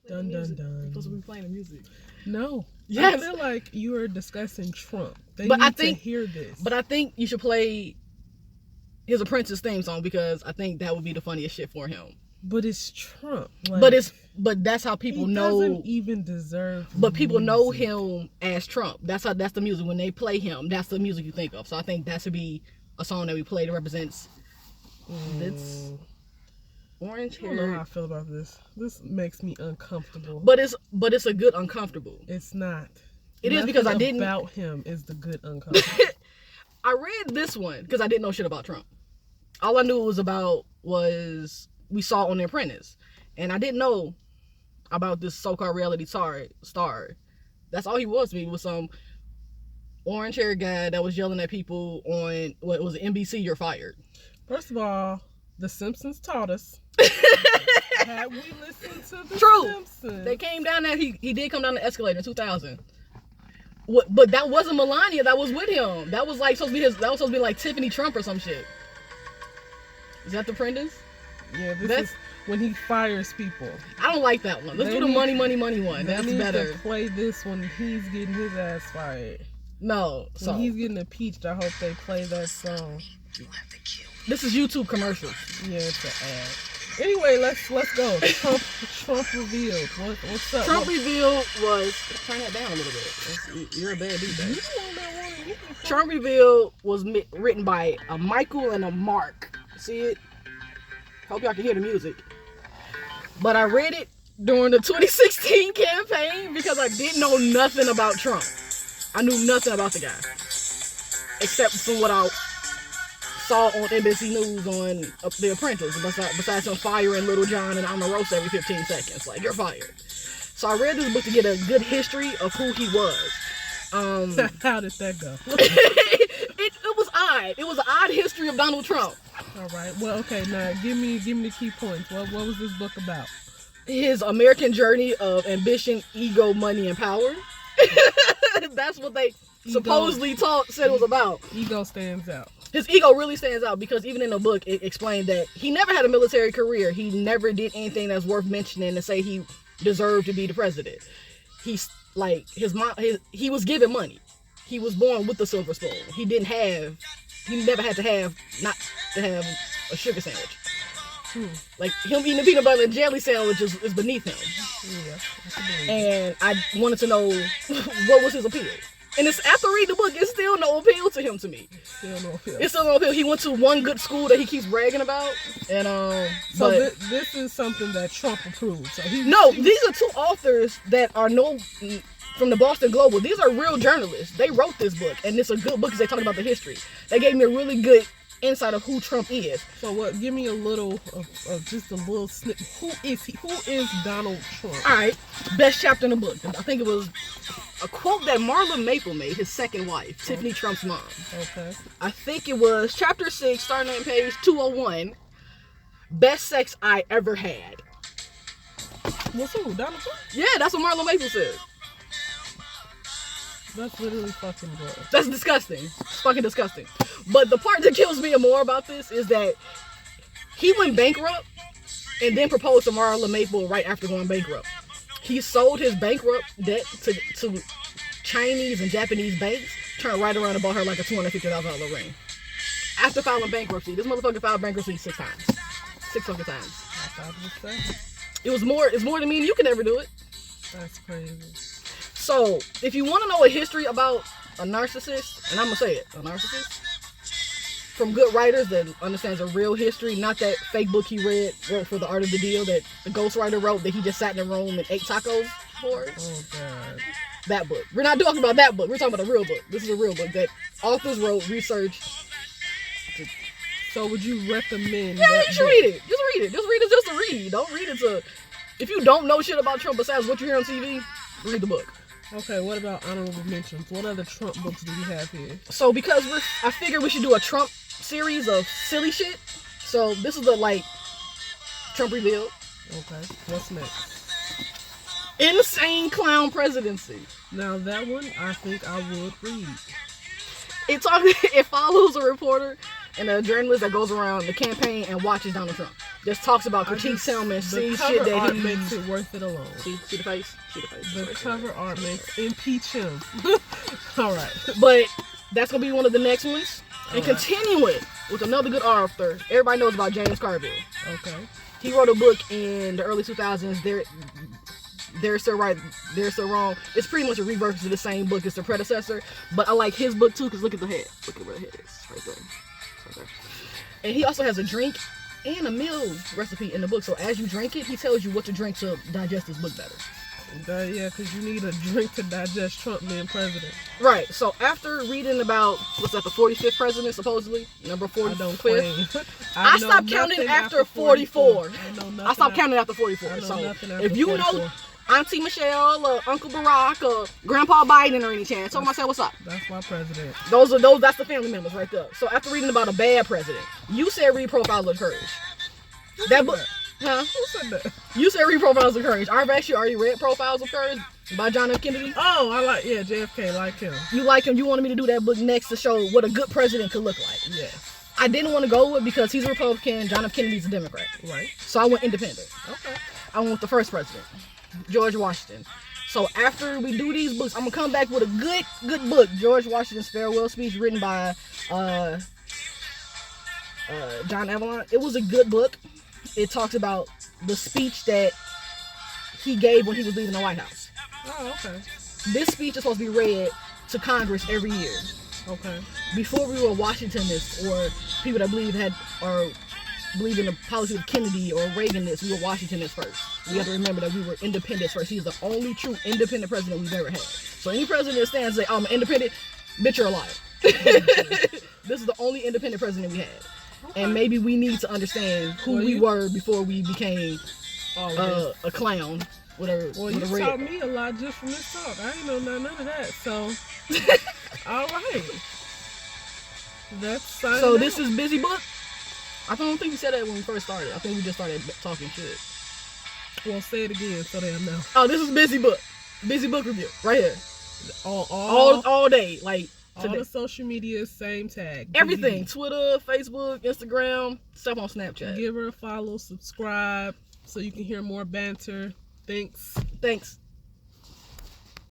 Dun dun dun. You're supposed to be playing the music. No. Yes. I feel like you are discussing Trump. They But need I think, to hear this. But I think you should play his Apprentice theme song because I think that would be the funniest shit for him. But it's Trump. Like, but that's how people he know. Doesn't even deserve. But people music. know him as Trump. That's the music when they play him. That's the music you think of. So I think that should be a song that we play that represents this orange hair. I don't know how I feel about this. This makes me uncomfortable. But it's a good uncomfortable. It's not. It is because I didn't about him is the good uncomfortable. I read this one because I didn't know shit about Trump. All I knew it was about was we saw on The Apprentice, and I didn't know about this so-called reality star. That's all he was to me, was some orange hair guy that was yelling at people on what was it, NBC. You're fired. First of all, The Simpsons taught us. Had we listened to The Simpsons, they came down there. He did come down the escalator in 2000. But that wasn't Melania that was with him. That was like supposed to be like Tiffany Trump or some shit. Is that The Apprentice? Yeah, this is when he fires people. I don't like that one. Let's do the money one. That's better. To play this when he's getting his ass fired. No, when he's getting impeached, I hope they play that song. This is YouTube commercials. Yeah, it's an ad. Anyway, let's go. Trump revealed. What's up? Trump revealed was turn that down a little bit. You're a bad DJ. Trump revealed was written by a Michael and a Mark. See it? Hope y'all can hear the music. But I read it during the 2016 campaign because I didn't know nothing about Trump. I knew nothing about the guy except from what I saw on NBC News on The Apprentice, besides him firing Little John and Omarosa every 15 seconds. Like, you're fired. So I read this book to get a good history of who he was. How did that go? It was odd. It was an odd history of Donald Trump. All right. Well, okay. Now, give me the key points. What was this book about? His American journey of ambition, ego, money, and power. That's what they supposedly said it was about. Ego stands out. His ego really stands out because even in the book, it explained that he never had a military career. He never did anything that's worth mentioning to say he deserved to be the president. He's like he was given money. He was born with a silver spoon. He never had to have a sugar sandwich. Like him eating a peanut butter and jelly sandwich is beneath him. Yeah, and I wanted to know what was his appeal. And it's after reading the book, it's still no appeal to him to me. It's still no appeal. He went to one good school that he keeps bragging about, and So this is something that Trump approved. So these are two authors that are from the Boston Globe. These are real journalists. They wrote this book, and it's a good book because they talk about the history. They gave me a really good insight of who Trump is. So what? Give me a little of just a little snip. Who is he? Who is Donald Trump? All right, best chapter in the book. I think it was a quote that Marla Maple made, his second wife, Tiffany Trump's mom. Okay. I think it was chapter 6, starting at page 201. Best sex I ever had. What's who? Donald Trump? Yeah, that's what Marla Maple said. That's literally fucking gross. That's disgusting. It's fucking disgusting. But the part that kills me more about this is that he went bankrupt and then proposed to Marla Maple right after going bankrupt. He sold his bankrupt debt to Chinese and Japanese banks, turned right around and bought her like a $250,000 ring. After filing bankruptcy. This motherfucker filed bankruptcy 6 times. 600 times. It's more than me and you can ever do it. That's crazy. So, if you want to know a history about a narcissist, and I'm going to say it, a narcissist, from good writers that understands a real history, not that fake book he wrote for The Art of the Deal that the ghostwriter wrote that he just sat in a room and ate tacos for. Oh, God. That book. We're not talking about that book. We're talking about a real book. This is a real book that authors wrote, researched. So, would you recommend Yeah, you should read it. Just read it. Just read it just to read. Don't read it to... If you don't know shit about Trump besides what you hear on TV, read the book. Okay, what about honorable mentions? What other Trump books do we have here? So because I figured we should do a Trump series of silly shit. So this is the Trump revealed. Okay, what's next? Insane Clown Presidency. Now that one I think I would read. It follows a reporter and a journalist that goes around the campaign and watches Donald Trump. just talks about critiques him and sees shit that he makes it worth it alone. See the face? See the face. The cover art makes impeach him. All right. But that's going to be one of the next ones. And All right. continuing with another good author. Everybody knows about James Carville. Okay. He wrote a book in the early 2000s. They're Still Right, They're Still Wrong. It's pretty much a reverse of the same book as the predecessor. But I like his book too, because look at the head. Look at where the head is. Right there. Right there. And he also has a drink and a meal recipe in the book. So as you drink it, he tells you what to drink to digest this book better. Yeah, because you need a drink to digest Trump being president. Right. So after reading about, what's that, the 45th president, supposedly? Number 45th? I stopped counting after 44. I stopped counting after 44. So if you know Auntie Michelle or Uncle Barack or Grandpa Biden or any chance, tell myself what's up. That's my president. That's the family members right there. So after reading about a bad president, you said read Profiles of Courage. That book. Huh? Who said that? You said read Profiles of Courage. I've actually already read Profiles of Courage by John F. Kennedy. Oh, I like, JFK, like him. You like him. You wanted me to do that book next to show what a good president could look like. Yes. I didn't want to go with because he's a Republican, John F. Kennedy's a Democrat. Right. So I went independent. Okay. I went with the first president, George Washington. So after we do these books, I'm going to come back with a good book, George Washington's Farewell Speech, written by John Avalon. It was a good book. It talks about the speech that he gave when he was leaving the White House. Oh, okay. This speech is supposed to be read to Congress every year. Okay. Before we were Washingtonists or people that believe in the policy of Kennedy or Reaganists, we were Washingtonists first. We have to remember that we were independents first. He's the only true independent president we've ever had. So any president that stands and say, I'm independent, bitch, you're a liar. This is the only independent president we had. Okay. And maybe we need to understand who we were before we became a clown. Whatever. Well, you taught me a lot just from this talk. I ain't know none of that. So, all right. So this is Busy Book. I don't think we said that when we first started. I think we just started talking shit. Well, say it again so they'll know. Oh, this is Busy Book. Busy Book Review. Right here. All day. Like, all the social media, same tag. Everything. Twitter, Facebook, Instagram, stuff on Snapchat. Give her a follow, subscribe, so you can hear more banter. Thanks.